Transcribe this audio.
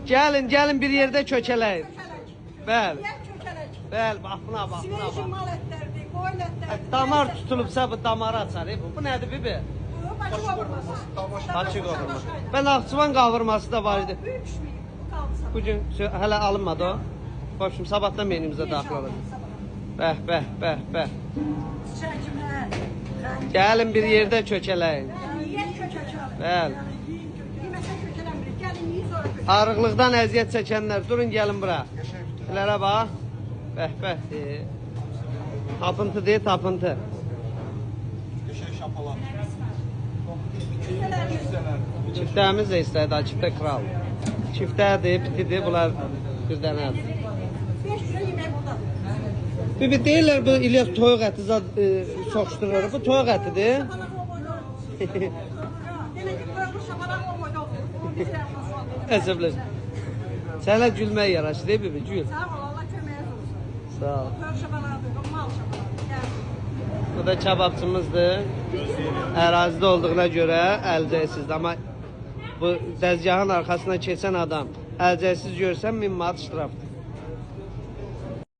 Gəlin bir yerdə kökələyin. Bəli. Yer kökələk. Bəli, bax buna bax. Sineji mal etlərdi, qoyun etlərdi. Damar tutulubsa bu damarı açar. Bu nədir bibi? Bu başı qovurması. Açıq olmaz. Ben Naxçıvan qavurması da var idi. Büyük düşmüyor. Bu kaldı. Bugün hələ alınmadı o. Başım sabahdan menümüzə daxil olur. Bəh. Çəkimlər. Gəlin bir yerdə kökələyin. Yer kökələk. Bəli. Yeməsə kökələmirik. Gəlin yiyin sonra kökələk. Arıqlıqdan əziyyət çəkənlər durun gəlin bura. Bilərə bax. Bəh. Tapıntı deyil, tapıntı. Çiftlərimiz də istəyir daha, çiftə kral. Çiftədir, pitidir, bunlar bir dənədir. 5 kilo yemək buradadır. Bir deyirlər bu İlyas toyuq əti soxuşdurur. Bu toyuq ətidir. Şabalaq o boyda olur. Demək ki, bu şabalaq o boyda olur. O bir tərəfdən sual verir. Əsəbləşin. Sənə gülmək yaraşır, deyil mi? Gül. Sağ ol, Allah köməyiniz olsun. Sağ ol. Toyuq şabalaqdır, o mal şabalaqdır. Gəl. Bu da kebabçımızdır. Ərazidə olduğuna görə əlcəksizdir. Amma bu dəzgahın arxasına keçən adam əlcəksiz görsən 1000 manat ştrafdır.